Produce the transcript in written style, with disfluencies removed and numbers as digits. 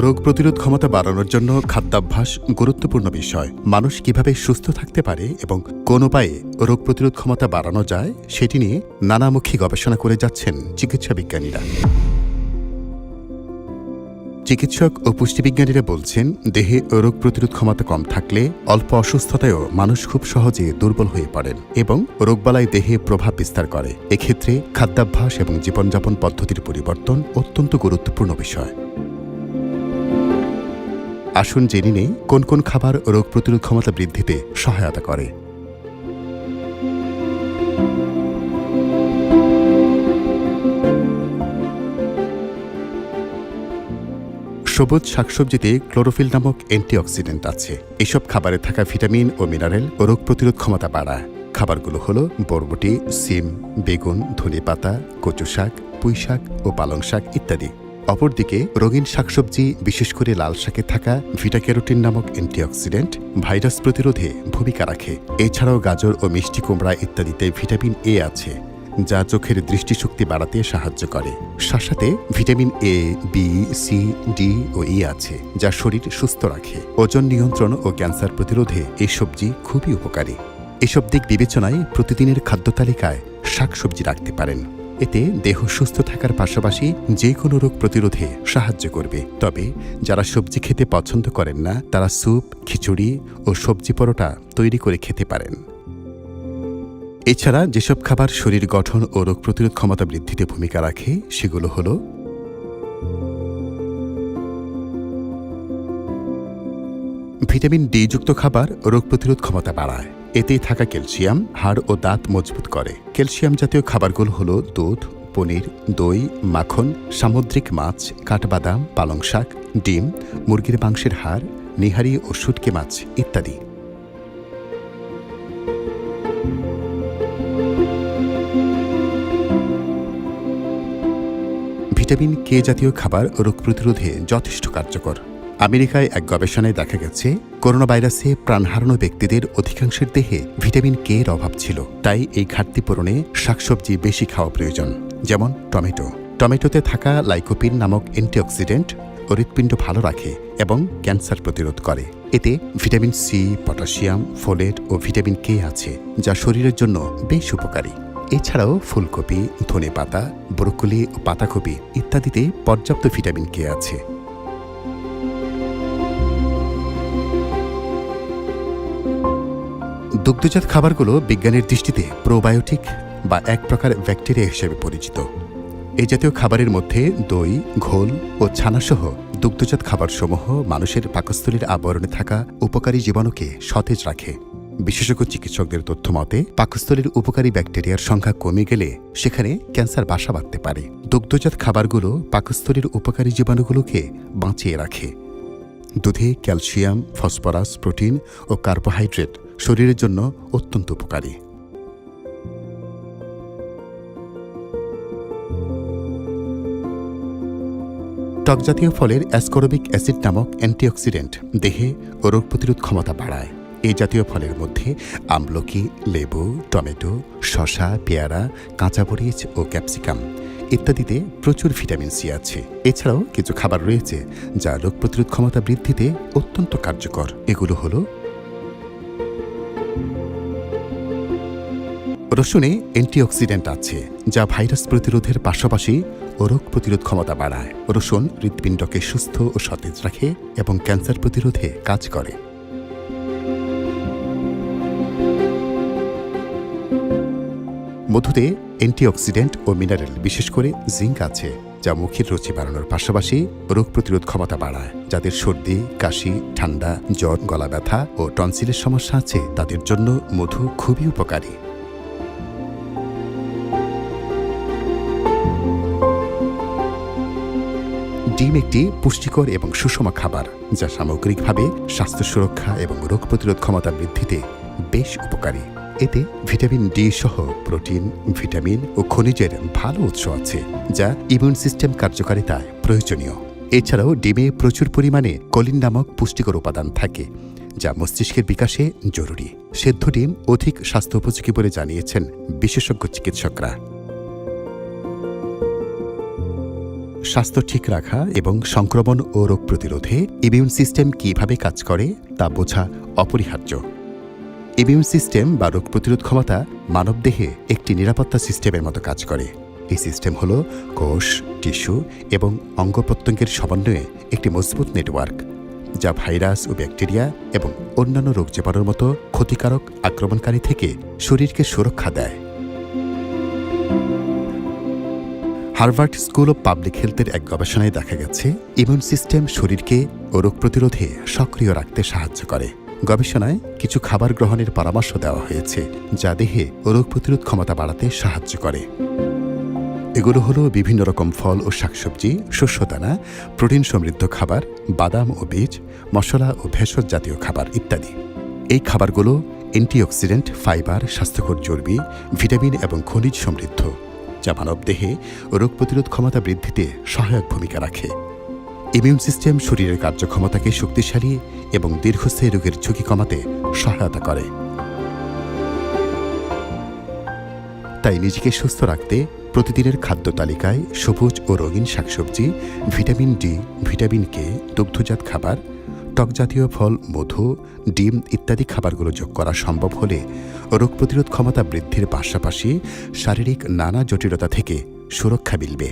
রোগ প্রতিরোধ ক্ষমতা বাড়ানোর জন্য খাদ্যাভ্যাস গুরুত্বপূর্ণ বিষয়। মানুষ কিভাবে সুস্থ থাকতে পারে এবং কোন উপায়ে রোগ প্রতিরোধ ক্ষমতা বাড়ানো যায় সেটি নিয়ে নানামুখী গবেষণা করে যাচ্ছেন চিকিৎসা বিজ্ঞানীরা। চিকিৎসক ও পুষ্টিবিজ্ঞানীরা বলছেন, দেহে রোগ প্রতিরোধ ক্ষমতা কম থাকলে অল্প অসুস্থতায়ও মানুষ খুব সহজে দুর্বল হয়ে পড়েন এবং রোগবালাই দেহে প্রভাব বিস্তার করে। এক্ষেত্রে খাদ্যাভ্যাস এবং জীবনযাপন পদ্ধতির পরিবর্তন অত্যন্ত গুরুত্বপূর্ণ বিষয়। আসুন জেনে নেই কোন কোন খাবার রোগ প্রতিরোধ ক্ষমতা বৃদ্ধিতে সহায়তা করে। সবুজ শাকসবজিতে ক্লোরোফিল নামক অ্যান্টিঅক্সিডেন্ট আছে। এসব খাবারে থাকা ভিটামিন ও মিনারেল রোগ প্রতিরোধ ক্ষমতা বাড়ায়। খাবারগুলো হলো বরবটি, সিম, বেগুন, ধনেপাতা, কচু শাক, পুঁই শাক ও পালং শাক ইত্যাদি। অপরদিকে রঙিন শাকসবজি, বিশেষ করে লাল শাকে থাকা ভিটা-ক্যারোটিন নামক অ্যান্টিঅক্সিডেন্ট ভাইরাস প্রতিরোধে ভূমিকা রাখে। এছাড়াও গাজর ও মিষ্টি কুমড়া ইত্যাদিতে ভিটামিন এ আছে, যা চোখের দৃষ্টিশক্তি বাড়াতে সাহায্য করে। সাথে vitamin A, B, C, D ও ই আছে, যা শরীর সুস্থ রাখে। ওজন নিয়ন্ত্রণ ও ক্যান্সার প্রতিরোধে এই সবজি খুবই উপকারী। এসব দিক বিবেচনায় প্রতিদিনের খাদ্য তালিকায় শাকসবজি রাখতে পারেন। এতে দেহ সুস্থ থাকার পাশাপাশি যে কোনো রোগ প্রতিরোধে সাহায্য করবে। তবে যারা সবজি খেতে পছন্দ করেন না, তারা স্যুপ, খিচুড়ি ও সবজি পরোটা তৈরি করে খেতে পারেন। এছাড়া যেসব খাবার শরীর গঠন ও রোগ প্রতিরোধ ক্ষমতা বৃদ্ধিতে ভূমিকা রাখে সেগুলো হলো ভিটামিন ডি যুক্ত খাবার রোগ প্রতিরোধ ক্ষমতা বাড়ায়। এতে থাকা ক্যালসিয়াম হাড় ও দাঁত মজবুত করে। ক্যালসিয়াম জাতীয় খাবারগুলো হলো দুধ, পনির, দই, মাখন, সামুদ্রিক মাছ, কাঠবাদাম, পালং শাক, ডিম, মুরগির মাংসের হাড়, নিহারি ও শুটকি মাছ ইত্যাদি। ভিটামিন কে জাতীয় খাবার রোগ প্রতিরোধে যথেষ্ট কার্যকর। আমেরিকায় এক গবেষণায় দেখা গেছে, করোনা ভাইরাসে প্রাণ হারানো ব্যক্তিদের অধিকাংশের দেহে ভিটামিন কে এর অভাব ছিল। তাই এই ঘাটতি পূরণে শাকসবজি বেশি খাওয়া প্রয়োজন। যেমন টমেটোতে থাকা লাইকোপিন নামক অ্যান্টিঅক্সিডেন্ট হৃৎপিণ্ড ভালো রাখে এবং ক্যান্সার প্রতিরোধ করে। এতে ভিটামিন সি, পটাশিয়াম, ফোলেট ও ভিটামিন কে আছে, যা শরীরের জন্য বেশ উপকারী। এছাড়াও ফুলকপি, ধনেপাতা, ব্রোকলি ও পাতাকপি ইত্যাদিতে পর্যাপ্ত ভিটামিন কে আছে। দুগ্ধজাত খাবারগুলো বিজ্ঞানের দৃষ্টিতে প্রোবায়োটিক বা এক প্রকার ব্যাকটেরিয়া হিসেবে পরিচিত। এই জাতীয় খাবারের মধ্যে দই, ঘোল ও ছানাসহ দুগ্ধজাত খাবারসমূহ মানুষের পাকস্থলীর আবরণে থাকা উপকারী জীবাণুকে সতেজ রাখে। বিশেষজ্ঞ চিকিৎসকদের তথ্য মতে, পাকস্থলীর উপকারী ব্যাকটেরিয়ার সংখ্যা কমে গেলে সেখানে ক্যান্সার বাসা বাঁধতে পারে। দুগ্ধজাত খাবারগুলো পাকস্থলীর উপকারী জীবাণুগুলোকে বাঁচিয়ে রাখে। দুধে ক্যালসিয়াম, ফসফরাস, প্রোটিন ও কার্বোহাইড্রেট শরীরের জন্য অত্যন্ত উপকারী। টকজাতীয় ফলের অ্যাসকরবিক অ্যাসিড নামক অ্যান্টিঅক্সিডেন্ট দেহে রোগ প্রতিরোধ ক্ষমতা বাড়ায়। এই জাতীয় ফলের মধ্যে আমলকি, লেবু, টমেটো, শসা, পেয়ারা, কাঁচামরিচ ও ক্যাপসিকাম ইত্যাদিতে প্রচুর ভিটামিন সি আছে। এছাড়াও কিছু খাবার রয়েছে যা রোগ প্রতিরোধ ক্ষমতা বৃদ্ধিতে অত্যন্ত কার্যকর। এগুলো হলো রসুনে অ্যান্টিঅক্সিডেন্ট আছে, যা ভাইরাস প্রতিরোধের পাশাপাশি রোগ প্রতিরোধ ক্ষমতা বাড়ায়। রসুন হৃৎপিণ্ডকে সুস্থ ও সতেজ রাখে এবং ক্যান্সার প্রতিরোধে কাজ করে। মধুতে অ্যান্টিঅক্সিডেন্ট ও মিনারেল, বিশেষ করে জিঙ্ক আছে, যা মুখের রুচি বাড়ানোর পাশাপাশি রোগ প্রতিরোধ ক্ষমতা বাড়ায়। যাদের সর্দি, কাশি, ঠান্ডা, জ্বর, গলা ব্যথা ও টনসিলের সমস্যা আছে, তাদের জন্য মধু খুবই উপকারী। ডিম একটি পুষ্টিকর এবং সুষম খাবার, যা সামগ্রিকভাবে স্বাস্থ্য সুরক্ষা এবং রোগ প্রতিরোধ ক্ষমতা বৃদ্ধিতে বেশ উপকারী। এতে ভিটামিন ডি সহ প্রোটিন, ভিটামিন ও খনিজের ভালো উৎস আছে, যা ইমিউন সিস্টেম কার্যকারিতায় প্রয়োজনীয়। এছাড়াও ডিমে প্রচুর পরিমাণে কোলিন নামক পুষ্টিকর উপাদান থাকে, যা মস্তিষ্কের বিকাশে জরুরি। সেদ্ধ ডিম অধিক স্বাস্থ্য উপযোগী বলে জানিয়েছেন বিশেষজ্ঞ চিকিৎসকরা। স্বাস্থ্য ঠিক রাখা এবং সংক্রমণ ও রোগ প্রতিরোধে ইমিউন সিস্টেম কীভাবে কাজ করে তা বোঝা অপরিহার্য। ইমিউন সিস্টেম বা রোগ প্রতিরোধ ক্ষমতা মানবদেহে একটি নিরাপত্তা সিস্টেমের মতো কাজ করে। এই সিস্টেম হল কোষ, টিস্যু এবং অঙ্গ প্রত্যঙ্গের সমন্বয়ে একটি মজবুত নেটওয়ার্ক, যা ভাইরাস ও ব্যাকটেরিয়া এবং অন্যান্য রোগ জীবাণুর মতো ক্ষতিকারক আক্রমণকারী থেকে শরীরকে সুরক্ষা দেয়। হার্ভার্ড স্কুল অব পাবলিক হেলথের এক গবেষণায় দেখা গেছে ইমিউন সিস্টেম শরীরকে ও রোগ প্রতিরোধে সক্রিয় রাখতে সাহায্য করে। গবেষণায় কিছু খাবার গ্রহণের পরামর্শ দেওয়া হয়েছে যা দেহে রোগ প্রতিরোধ ক্ষমতা বাড়াতে সাহায্য করে। এগুলো হলো বিভিন্ন রকম ফল ও শাকসবজি, শস্যদানা, প্রোটিন সমৃদ্ধ খাবার, বাদাম ও বীজ, মশলা ও ভেষজ জাতীয় খাবার ইত্যাদি। এই খাবারগুলো অ্যান্টিঅক্সিডেন্ট, ফাইবার, স্বাস্থ্যকর চর্বি, ভিটামিন এবং খনিজ সমৃদ্ধ, যা মানবদেহে রোগ প্রতিরোধ ক্ষমতা বৃদ্ধিতে সহায়ক ভূমিকা রাখে। ইমিউন সিস্টেম শরীরের কার্যক্ষমতাকে শক্তিশালী এবং দীর্ঘস্থায়ী রোগের ঝুঁকি কমাতে সহায়তা করে। তাই নিজেকে সুস্থ রাখতে প্রতিদিনের খাদ্য তালিকায় সবুজ ও রঙিন শাকসবজি, ভিটামিন ডি, ভিটামিন কে, দুগ্ধজাত খাবার, টকজাতীয় ফল, মধু, ডিম ইত্যাদি খাবারগুলো যোগ করা সম্ভব হলে রোগ প্রতিরোধ ক্ষমতা বৃদ্ধির পাশাপাশি শারীরিক নানা জটিলতা থেকে সুরক্ষা মিলবে।